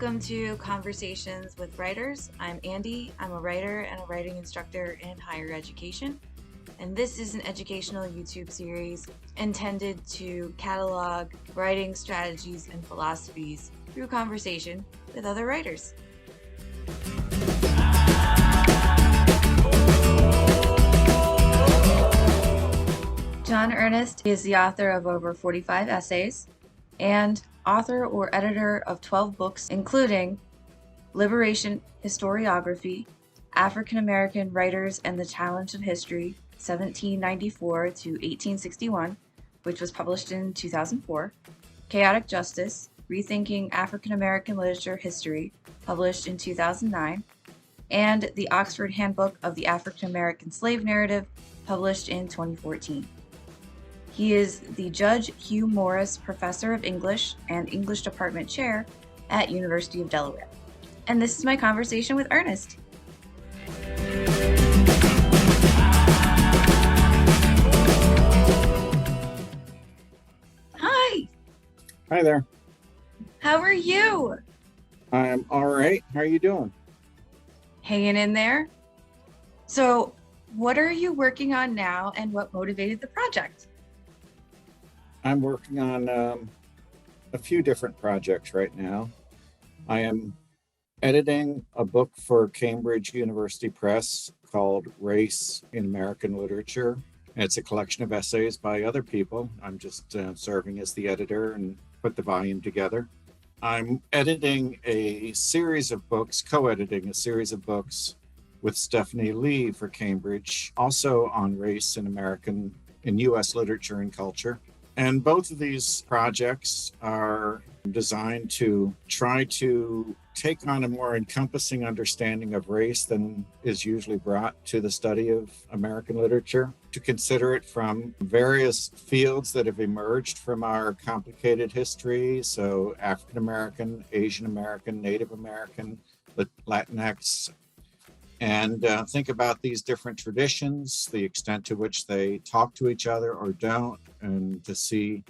Welcome to Conversations with Writers. I'm Andy. I'm a writer and a writing instructor in higher education. And this is an educational YouTube series intended to catalog writing strategies and philosophies through conversation with other writers. John Ernest is the author of over 45 essays and author or editor of 12 books, including Liberation Historiography, African American Writers and the Challenge of History, 1794 to 1861, which was published in 2004, Chaotic Justice, Rethinking African American Literature History, published in 2009, and the Oxford Handbook of the African American Slave Narrative, published in 2014. He is the Judge Hugh Morris Professor of English and English Department Chair at University of Delaware. And this is my conversation with Ernest. Hi. Hi there. How are you? I'm all right. How are you doing? Hanging in there. So, what are you working on now and what motivated the project? I'm working on a few different projects right now. I am editing a book for Cambridge University Press called Race in American Literature. It's a collection of essays by other people. I'm just serving as the editor and put the volume together. I'm editing a series of books, co-editing a series of books with Stephanie Lee for Cambridge, also on race in U.S. literature and culture. And both of these projects are designed to try to take on a more encompassing understanding of race than is usually brought to the study of American literature, to consider it from various fields that have emerged from our complicated history. So African American, Asian American, Native American, Latinx, and think about these different traditions, the extent to which they talk to each other or don't, and to see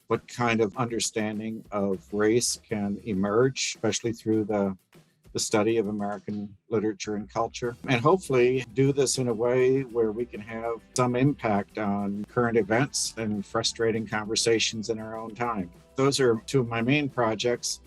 what kind of understanding of race can emerge, especially through the study of American literature and culture. And hopefully do this in a way where we can have some impact on current events and frustrating conversations in our own time. Those are two of my main projects.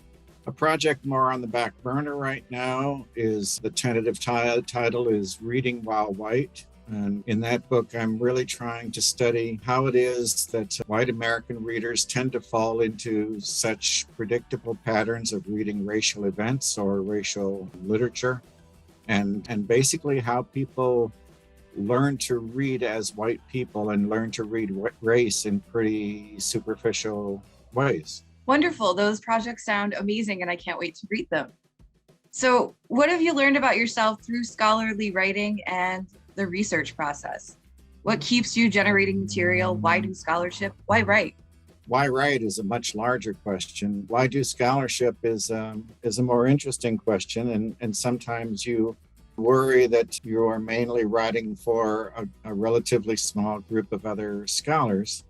A project more on the back burner right now is the tentative title is Reading While White. And in that book, I'm really trying to study how it is that white American readers tend to fall into such predictable patterns of reading racial events or racial literature, and basically how people learn to read as white people and learn to read race in pretty superficial ways. Wonderful. Those projects sound amazing and I can't wait to read them. So, what have you learned about yourself through scholarly writing and the research process? What keeps you generating material? Why do scholarship? Why write? Why write is a much larger question. Why do scholarship is a more interesting question. And sometimes you worry that you are mainly writing for a relatively small group of other scholars.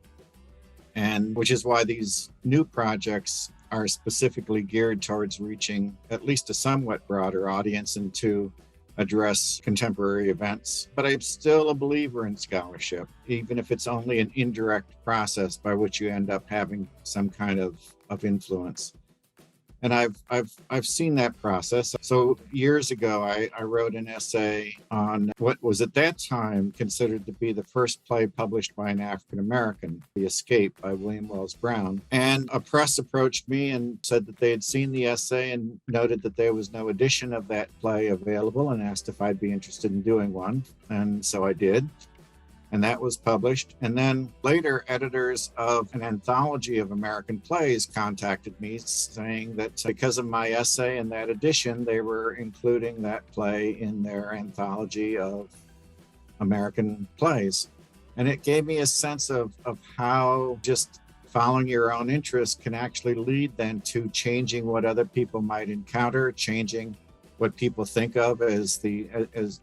And which is why these new projects are specifically geared towards reaching at least a somewhat broader audience and to address contemporary events. But I'm still a believer in scholarship, even if it's only an indirect process by which you end up having some kind of influence. And I've seen that process. So years ago, I wrote an essay on what was at that time considered to be the first play published by an African American, The Escape by William Wells Brown. And a press approached me and said that they had seen the essay and noted that there was no edition of that play available and asked if I'd be interested in doing one. And so I did. And that was published. And then later, editors of an anthology of American plays contacted me saying that because of my essay in that edition, they were including that play in their anthology of American plays. And it gave me a sense of how just following your own interest can actually lead then to changing what other people might encounter, changing what people think of as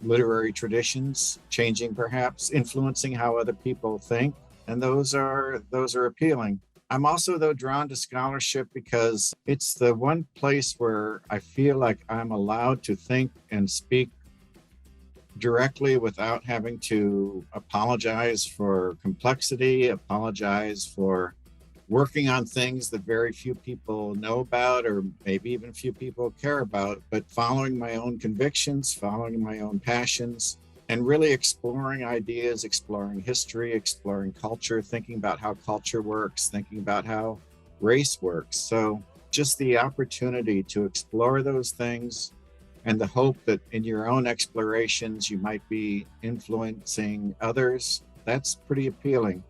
literary traditions, changing perhaps, influencing how other people think, and those are appealing. I'm also, though, drawn to scholarship because it's the one place where I feel like I'm allowed to think and speak directly without having to apologize for complexity, apologize for working on things that very few people know about, or maybe even few people care about, but following my own convictions, following my own passions, and really exploring ideas, exploring history, exploring culture, thinking about how culture works, thinking about how race works. So just the opportunity to explore those things and the hope that in your own explorations you might be influencing others, that's pretty appealing.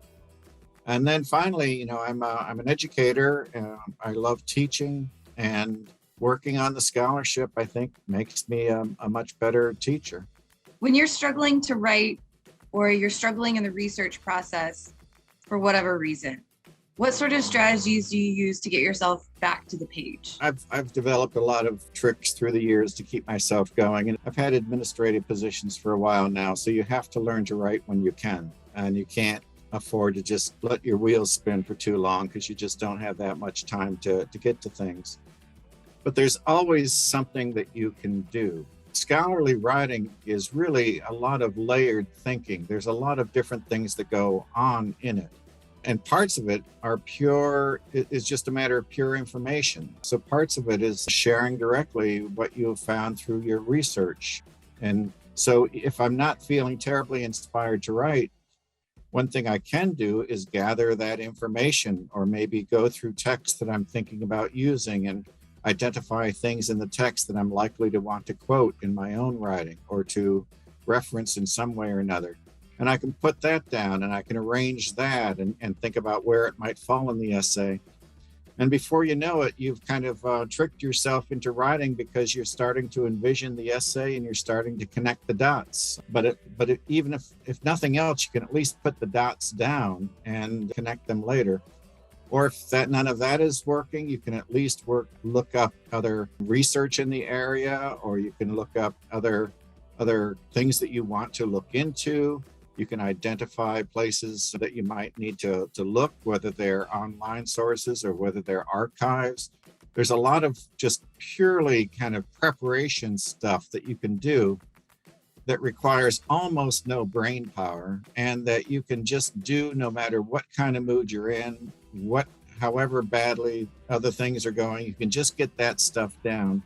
And then finally, I'm an educator. I love teaching, and working on the scholarship, I think, makes me a much better teacher. When you're struggling to write or you're struggling in the research process for whatever reason, what sort of strategies do you use to get yourself back to the page? I've developed a lot of tricks through the years to keep myself going, and I've had administrative positions for a while now, so you have to learn to write when you can, and you can't afford to just let your wheels spin for too long because you just don't have that much time to get to things. But there's always something that you can do. Scholarly writing is really a lot of layered thinking. There's a lot of different things that go on in it. And parts of it are pure, it's just a matter of pure information. So parts of it is sharing directly what you have found through your research. And so if I'm not feeling terribly inspired to write, one thing I can do is gather that information, or maybe go through text that I'm thinking about using and identify things in the text that I'm likely to want to quote in my own writing or to reference in some way or another. And I can put that down and I can arrange that and think about where it might fall in the essay. And before you know it, you've kind of tricked yourself into writing because you're starting to envision the essay and you're starting to connect the dots. But even if nothing else, you can at least put the dots down and connect them later. Or if none of that is working, you can at least look up other research in the area, or you can look up other things that you want to look into. You can identify places that you might need to look, whether they're online sources or whether they're archives. There's a lot of just purely kind of preparation stuff that you can do that requires almost no brain power, and that you can just do no matter what kind of mood you're in, however badly other things are going, you can just get that stuff down.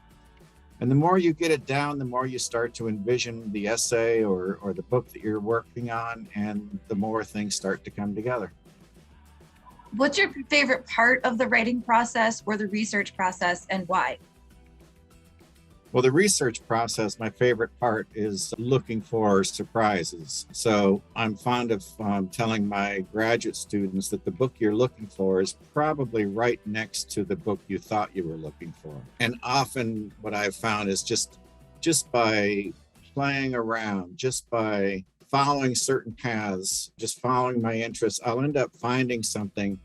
And the more you get it down, the more you start to envision the essay or the book that you're working on, and the more things start to come together. What's your favorite part of the writing process or the research process, and why? Well, the research process, my favorite part is looking for surprises. So I'm fond of telling my graduate students that the book you're looking for is probably right next to the book you thought you were looking for. And often what I've found is just by playing around, just by following certain paths, just following my interests, I'll end up finding something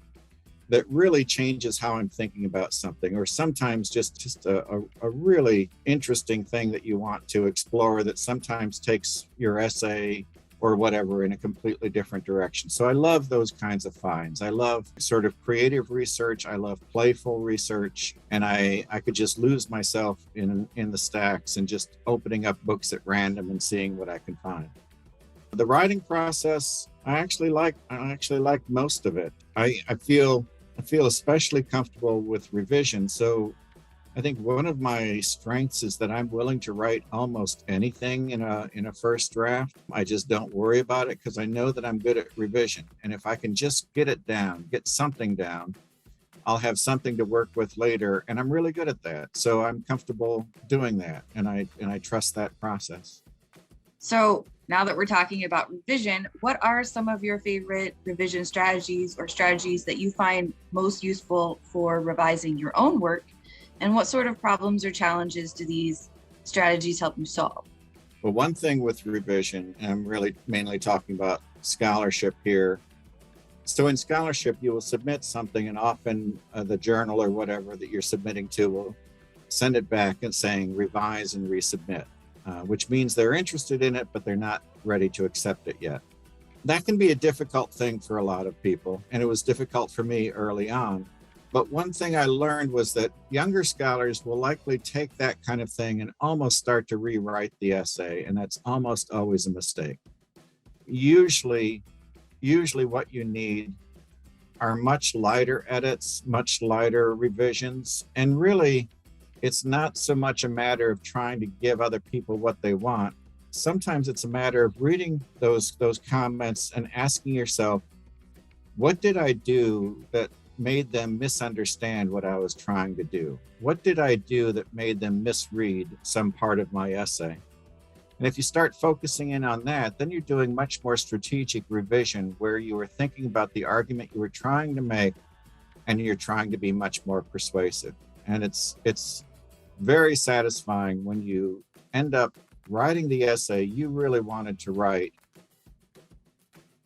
that really changes how I'm thinking about something, or sometimes just a really interesting thing that you want to explore that sometimes takes your essay or whatever in a completely different direction. So I love those kinds of finds. I love sort of creative research. I love playful research, and I could just lose myself in the stacks and just opening up books at random and seeing what I can find. The writing process, I actually like most of it. I feel especially comfortable with revision. So I think one of my strengths is that I'm willing to write almost anything in a first draft. I just don't worry about it because I know that I'm good at revision. And if I can just get it down, get something down, I'll have something to work with later. And I'm really good at that. So I'm comfortable doing that. And I trust that process. So now that we're talking about revision, what are some of your favorite revision strategies or strategies that you find most useful for revising your own work? And what sort of problems or challenges do these strategies help you solve? Well, one thing with revision, and I'm really mainly talking about scholarship here. So in scholarship, you will submit something, and often the journal or whatever that you're submitting to will send it back and saying revise and resubmit. Which means they're interested in it, but they're not ready to accept it yet. that can be a difficult thing for a lot of people, and it was difficult for me early on. But one thing I learned was that younger scholars will likely take that kind of thing and almost start to rewrite the essay, and that's almost always a mistake. Usually, what you need are much lighter edits, much lighter revisions, and really, it's not so much a matter of trying to give other people what they want. Sometimes it's a matter of reading those comments and asking yourself, what did I do that made them misunderstand what I was trying to do? What did I do that made them misread some part of my essay? And if you start focusing in on that, then you're doing much more strategic revision where you were thinking about the argument you were trying to make and you're trying to be much more persuasive. And it's very satisfying when you end up writing the essay you really wanted to write,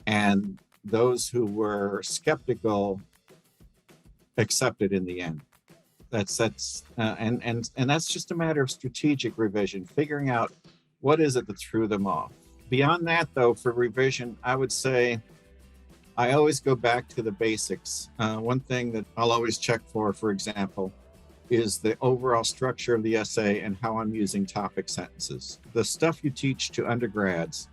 and those who were skeptical accepted in the end. And that's just a matter of strategic revision, figuring out what is it that threw them off. Beyond that, though, for revision, I would say I always go back to the basics. One thing that I'll always check for example, is the overall structure of the essay and how I'm using topic sentences. The stuff you teach to undergrads,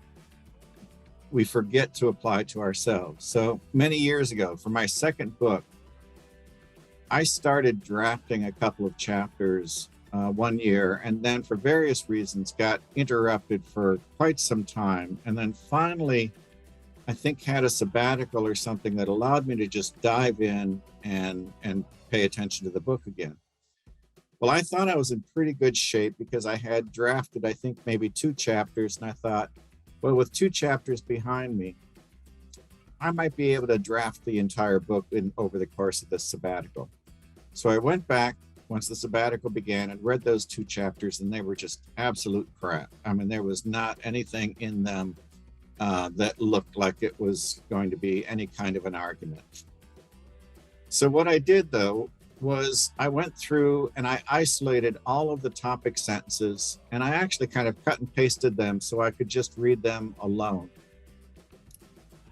we forget to apply to ourselves. So many years ago, for my second book, I started drafting a couple of chapters one year, and then for various reasons got interrupted for quite some time. And then finally, I think had a sabbatical or something that allowed me to just dive in and pay attention to the book again. Well, I thought I was in pretty good shape because I had drafted, I think, maybe 2 chapters. And I thought, well, with 2 chapters behind me, I might be able to draft the entire book over the course of this sabbatical. So I went back once the sabbatical began and read those 2 chapters, and they were just absolute crap. I mean, there was not anything in them that looked like it was going to be any kind of an argument. So what I did, though, was I went through and I isolated all of the topic sentences, and I actually kind of cut and pasted them so I could just read them alone.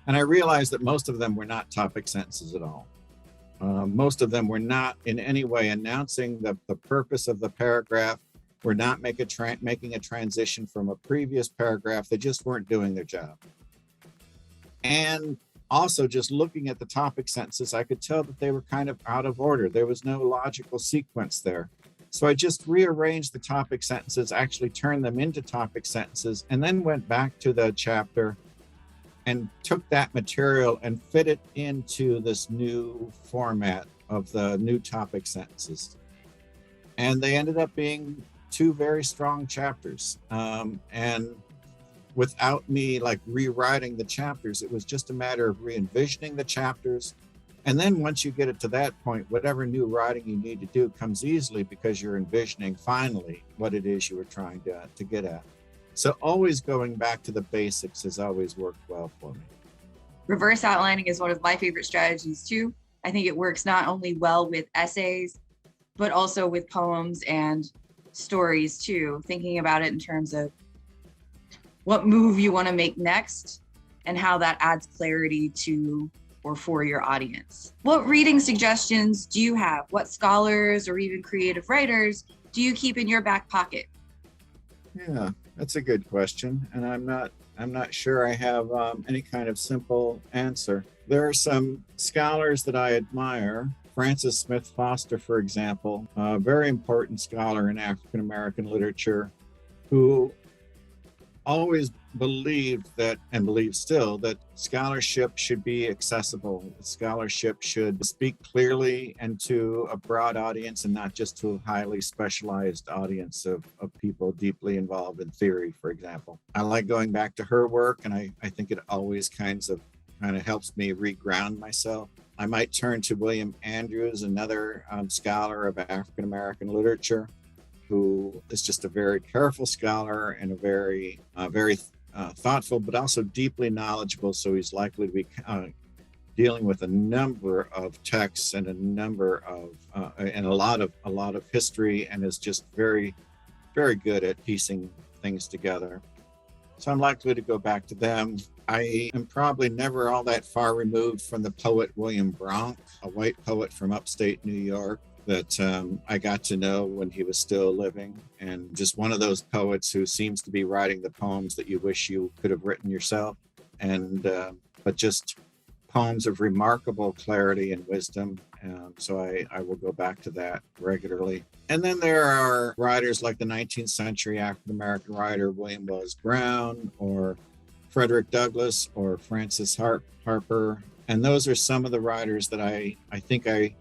And I realized that most of them were not topic sentences at all. Most of them were not in any way announcing the purpose of the paragraph, were not making a transition from a previous paragraph. They just weren't doing their job. And also, just looking at the topic sentences, I could tell that they were kind of out of order. There was no logical sequence there. So I just rearranged the topic sentences, actually turned them into topic sentences, and then went back to the chapter and took that material and fit it into this new format of the new topic sentences. And they ended up being 2 very strong chapters. And without me like rewriting the chapters, it was just a matter of re-envisioning the chapters. And then once you get it to that point, whatever new writing you need to do comes easily because you're envisioning finally what it is you were trying to get at. So always going back to the basics has always worked well for me. Reverse outlining is one of my favorite strategies too. I think it works not only well with essays, but also with poems and stories too. Thinking about it in terms of what move you want to make next and how that adds clarity to or for your audience. What reading suggestions do you have? What scholars or even creative writers do you keep in your back pocket? Yeah, that's a good question. And I'm not sure I have any kind of simple answer. There are some scholars that I admire. Francis Smith Foster, for example, a very important scholar in African American literature, who always believed that, and believes still, that scholarship should be accessible. Scholarship should speak clearly and to a broad audience and not just to a highly specialized audience of people deeply involved in theory, for example. I like going back to her work, and I think it always kind of helps me reground myself. I might turn to William Andrews, another scholar of African American literature, who is just a very careful scholar and a very thoughtful, but also deeply knowledgeable. So he's likely to be dealing with a number of texts and a lot of history, and is just very, very good at piecing things together. So I'm likely to go back to them. I am probably never all that far removed from the poet William Bronk, a white poet from upstate New York that I got to know when he was still living, and just one of those poets who seems to be writing the poems that you wish you could have written yourself, and but just poems of remarkable clarity and wisdom. So I will go back to that regularly. And then there are writers like the 19th century African American writer William Wells Brown, or Frederick Douglass, or Francis Harper. And those are some of the writers that I think I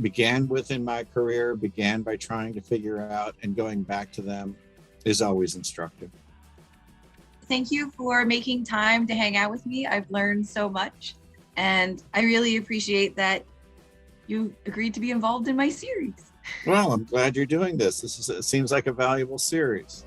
began with in my career, began by trying to figure out, and going back to them is always instructive. Thank you for making time to hang out with me. I've learned so much, and I really appreciate that you agreed to be involved in my series. Well, I'm glad you're doing this. It seems like a valuable series.